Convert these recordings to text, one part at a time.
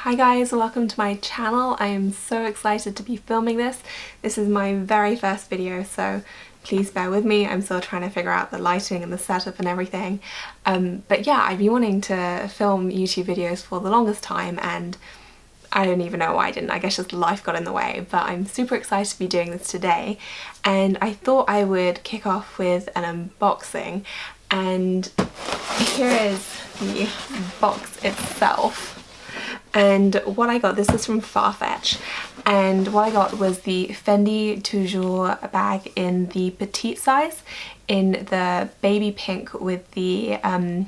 Hi guys, welcome to my channel. I am so excited to be filming this. This is my very first video, so please bear with me. I'm still trying to figure out the lighting and the setup and everything. But yeah, I've been wanting to film YouTube videos for the longest time and I don't even know why I didn't. I guess just life got in the way, but I'm super excited to be doing this today. And I thought I would kick off with an unboxing, and here is the box itself. And what I got, this is from Farfetch, and what I got was the Fendi 2Jours bag in the petite size, in the baby pink with the I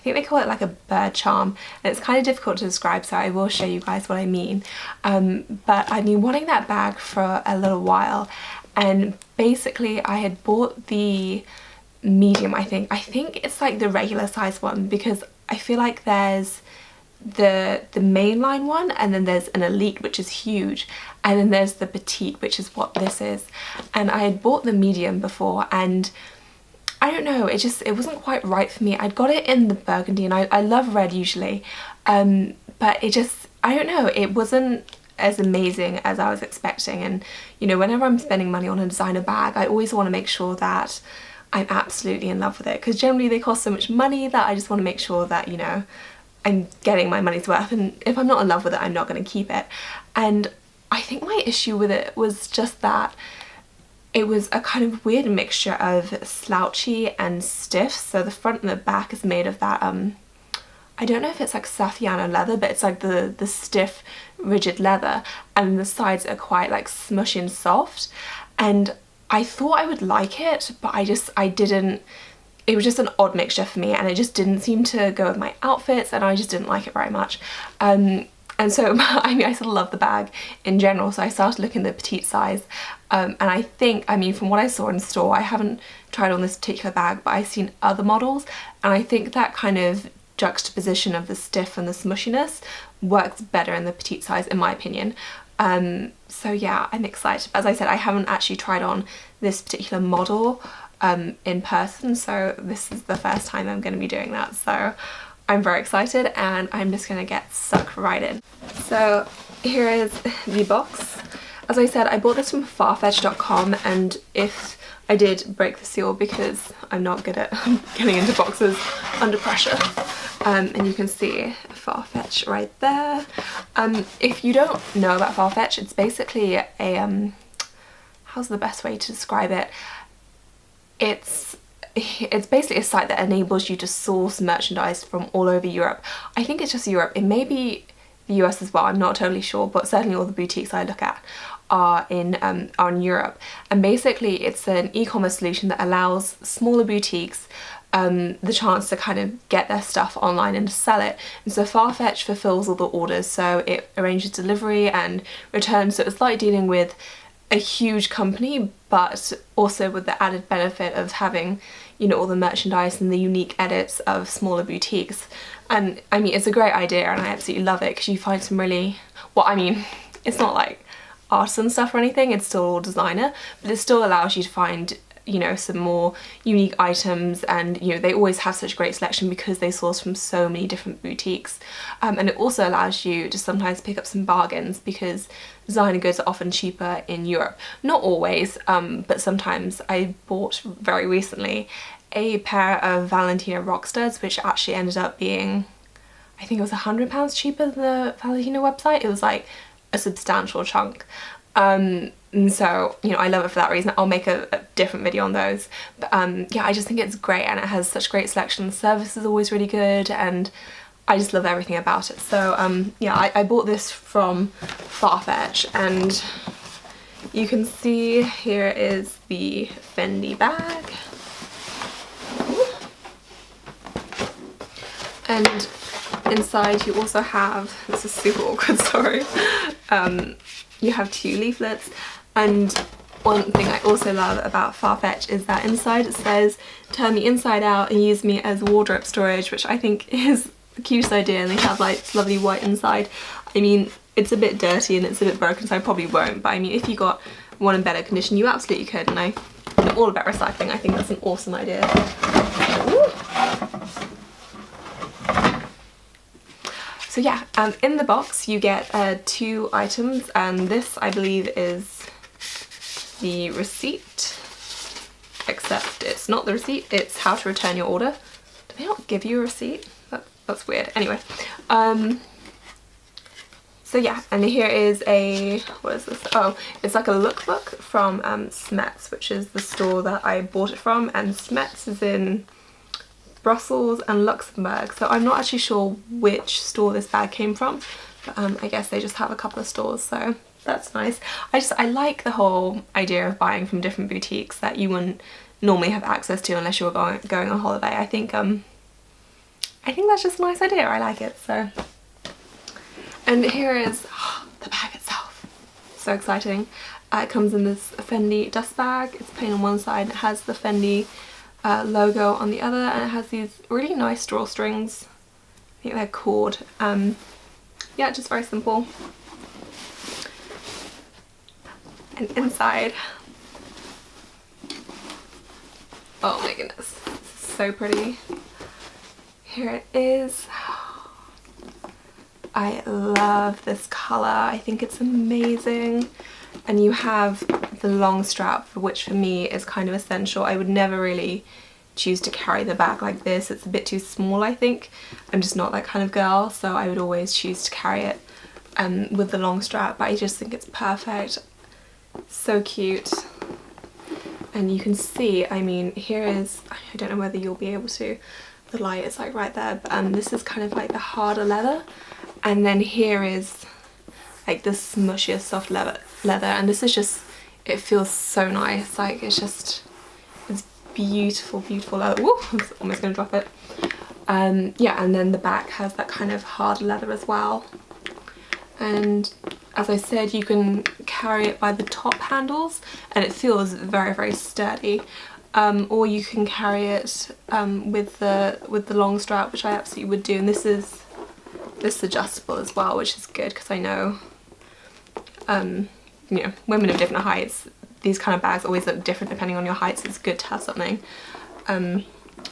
think they call it like a bird charm, and it's kind of difficult to describe, so I will show you guys what I mean. But I've been wanting that bag for a little while, and basically I had bought the medium, I think it's like the regular size one, because I feel like there's the mainline one, and then there's an elite, which is huge, and then there's the petite, which is what this is. And I had bought the medium before, and I don't know, it wasn't quite right for me. I'd got it in the burgundy, and I love red usually, but it just, I don't know, it wasn't as amazing as I was expecting. And you know, whenever I'm spending money on a designer bag, I always want to make sure that I'm absolutely in love with it, because generally they cost so much money that I just want to make sure that, you know, I'm getting my money's worth, and if I'm not in love with it, I'm not going to keep it. And I think my issue with it was just that it was a kind of weird mixture of slouchy and stiff. So the front and the back is made of that, I don't know if it's like Saffiano leather, but it's like the stiff, rigid leather, and the sides are quite like smushy and soft. And I thought I would like it, but I didn't. It was just an odd mixture for me, and it just didn't seem to go with my outfits, and I just didn't like it very much. And so, I mean, I sort of love the bag in general, so I started looking at the petite size, and I think, I mean, from what I saw in store, I haven't tried on this particular bag, but I've seen other models, and I think that kind of juxtaposition of the stiff and the smushiness works better in the petite size, in my opinion. So yeah, I'm excited. As I said, I haven't actually tried on this particular model in person, so this is the first time I'm going to be doing that, so I'm very excited, and I'm just going to get stuck right in. So here is the box. As I said, I bought this from farfetch.com, and if I did break the seal, because I'm not good at getting into boxes under pressure, and you can see Farfetch right there. If you don't know about Farfetch, it's basically a how's the best way to describe it? It's basically a site that enables you to source merchandise from all over Europe. I think it's just Europe. It may be the US as well, I'm not totally sure, but certainly all the boutiques I look at are in Europe. And basically it's an e-commerce solution that allows smaller boutiques the chance to kind of get their stuff online and sell it. And so Farfetch fulfills all the orders, so it arranges delivery and returns, so it's like dealing with a huge company, but also with the added benefit of having, you know, all the merchandise and the unique edits of smaller boutiques. And I mean, it's a great idea, and I absolutely love it, because you find some really, well, I mean, it's not like artisan stuff or anything, it's still all designer, but it still allows you to find, you know, some more unique items. And you know, they always have such great selection because they source from so many different boutiques, and it also allows you to sometimes pick up some bargains, because designer goods are often cheaper in Europe. Not always, but sometimes. I bought very recently a pair of Valentino Rockstuds, which actually ended up being, I think it was £100 cheaper than the Valentino website. It was like a substantial chunk. And so, you know, I love it for that reason. I'll make a different video on those. But yeah, I just think it's great, and it has such great selection. The service is always really good, and I just love everything about it. So yeah, I bought this from Farfetch, and you can see here is the Fendi bag. And inside you also have, this is super awkward, sorry, you have 2 leaflets. And one thing I also love about Farfetch is that inside it says, turn me inside out and use me as wardrobe storage, which I think is the cutest idea. And they have like this lovely white inside. I mean, it's a bit dirty and it's a bit broken, so I probably won't, but I mean, if you got one in better condition, you absolutely could, and I'm all about recycling. I think that's an awesome idea. Ooh. So yeah, in the box you get 2 items, and this I believe is the receipt, except it's not the receipt, it's how to return your order. Do they not give you a receipt? That's weird. Anyway, so yeah, and here is a, what is this? Oh, it's like a lookbook from Smets, which is the store that I bought it from, and Smets is in Brussels and Luxembourg, so I'm not actually sure which store this bag came from, but I guess they just have a couple of stores, so that's nice. I like the whole idea of buying from different boutiques that you wouldn't normally have access to unless you were going on holiday. I think that's just a nice idea. I like it. So, and here is the bag itself. So exciting. It comes in this Fendi dust bag. It's plain on one side. It has the Fendi logo on the other, and it has these really nice drawstrings. I think they're cord. Yeah, just very simple. And inside, oh my goodness, this is so pretty. Here it is. I love this colour. I think it's amazing. And you have the long strap, which for me is kind of essential. I would never really choose to carry the bag like this. It's a bit too small, I think. I'm just not that kind of girl, so I would always choose to carry it with the long strap, but I just think it's perfect. So cute. And you can see, I mean, here is, I don't know whether you'll be able to, the light is like right there, but this is kind of like the harder leather, and then here is like the smushier soft leather, and this is just, it feels so nice. Like it's beautiful, beautiful leather. Woo, I'm almost gonna drop it. Yeah, and then the back has that kind of hard leather as well, and as I said, you can carry it by the top handles and it feels very, very sturdy, or you can carry it with the long strap, which I absolutely would do. And this is adjustable as well, which is good, because I know you know, women of different heights, these kind of bags always look different depending on your height, so it's good to have something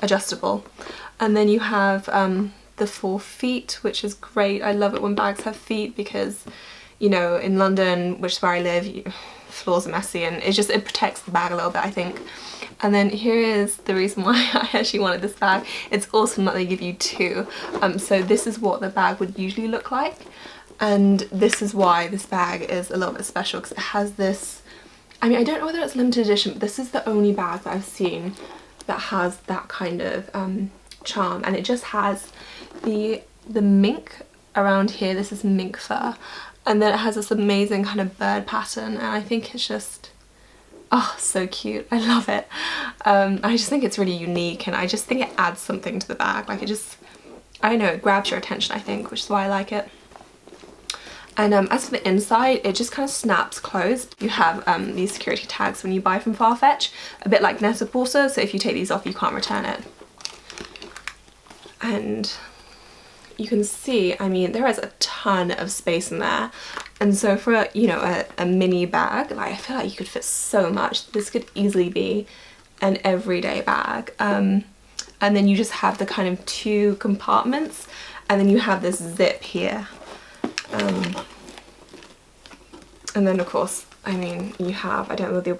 adjustable. And then you have the 4 feet, which is great. I love it when bags have feet, because you know, in London, which is where I live, floors are messy, and it protects the bag a little bit, I think. And then here is the reason why I actually wanted this bag. It's awesome that they give you 2. So this is what the bag would usually look like, and this is why this bag is a little bit special, because it has this, I mean, I don't know whether it's limited edition, but this is the only bag that I've seen that has that kind of charm, and it just has the mink around here. This is mink fur. And then it has this amazing kind of bird pattern, and I think it's just, oh, so cute. I love it. I just think it's really unique, and I just think it adds something to the bag. Like it just, I don't know, it grabs your attention, I think, which is why I like it. And as for the inside, it just kind of snaps closed. You have these security tags when you buy from Farfetch, a bit like Net-a-Porter, so if you take these off, you can't return it. And you can see, I mean, there is a ton of space in there, and so for, you know, a mini bag, like I feel like you could fit so much. This could easily be an everyday bag. And then you just have the kind of 2 compartments, and then you have this zip here, and then of course, I mean, you have, I don't know whether you'll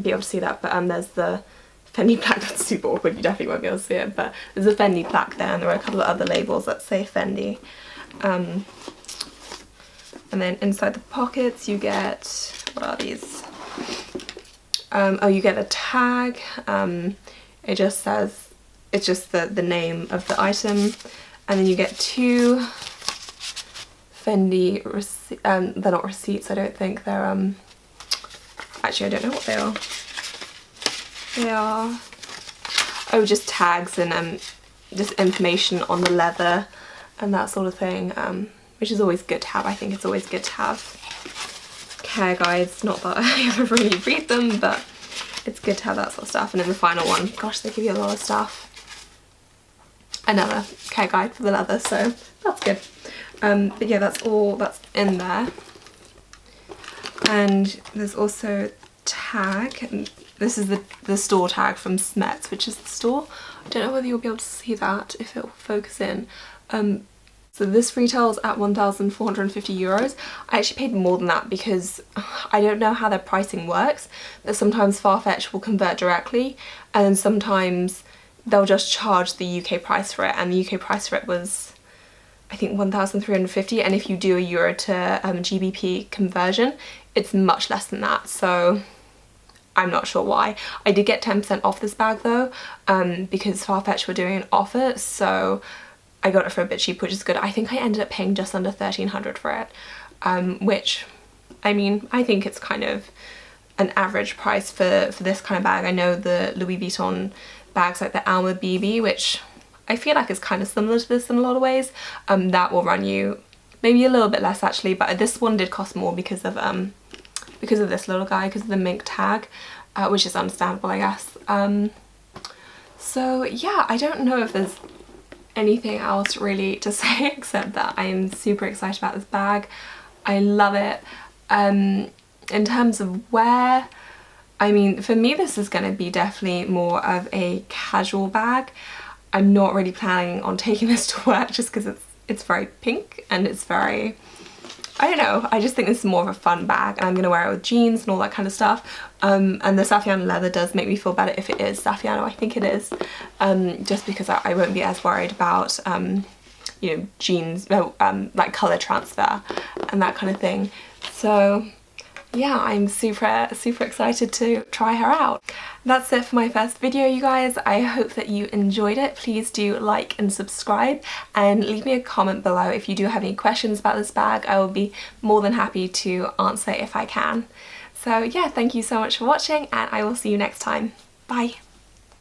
be able to see that, but there's the Fendi plaque. That's super awkward, you definitely won't be able to see it, but there's a Fendi plaque there, and there are a couple of other labels that say Fendi. And then inside the pockets you get, what are these? Oh, you get a tag. It just says, it's just the name of the item, and then you get 2 Fendi receipts. They're not receipts, I don't think. They're actually I don't know what they are. They are, oh, just tags and just information on the leather and that sort of thing, which is always good to have. I think it's always good to have care guides. Not that I ever really read them, but it's good to have that sort of stuff. And then the final one, gosh, they give you a lot of stuff. Another care guide for the leather, so that's good. But yeah, that's all that's in there. And there's also tag, and this is the store tag from Smets, which is the store. I don't know whether you'll be able to see that if it'll focus in. So this retails at 1,450 euros. I actually paid more than that because I don't know how their pricing works, but sometimes Farfetch will convert directly and then sometimes they'll just charge the UK price for it, and the UK price for it was I think 1,350, and if you do a euro to GBP conversion it's much less than that, so I'm not sure why. I did get 10% off this bag though, because Farfetch were doing an offer, so I got it for a bit cheap, which is good. I think I ended up paying just under 1,300 for it, which, I mean, I think it's kind of an average price for this kind of bag. I know the Louis Vuitton bags like the Alma BB, which I feel like is kind of similar to this in a lot of ways, that will run you maybe a little bit less actually, but this one did cost more because of this little guy, because of the mink tag, which is understandable, I guess. So yeah, I don't know if there's anything else really to say except that I am super excited about this bag. I love it. In terms of wear, I mean, for me this is going to be definitely more of a casual bag. I'm not really planning on taking this to work just because it's very pink and it's very, I don't know, I just think this is more of a fun bag and I'm going to wear it with jeans and all that kind of stuff. And the Saffiano leather does make me feel better if it is Saffiano, I think it is, just because I won't be as worried about, you know, jeans, like colour transfer and that kind of thing. So yeah, I'm super excited to try her out. That's it for my first video, you guys. I hope that you enjoyed it. Please do like and subscribe and leave me a comment below if you do have any questions about this bag. I will be more than happy to answer if I can. So yeah, thank you so much for watching and I will see you next time. Bye!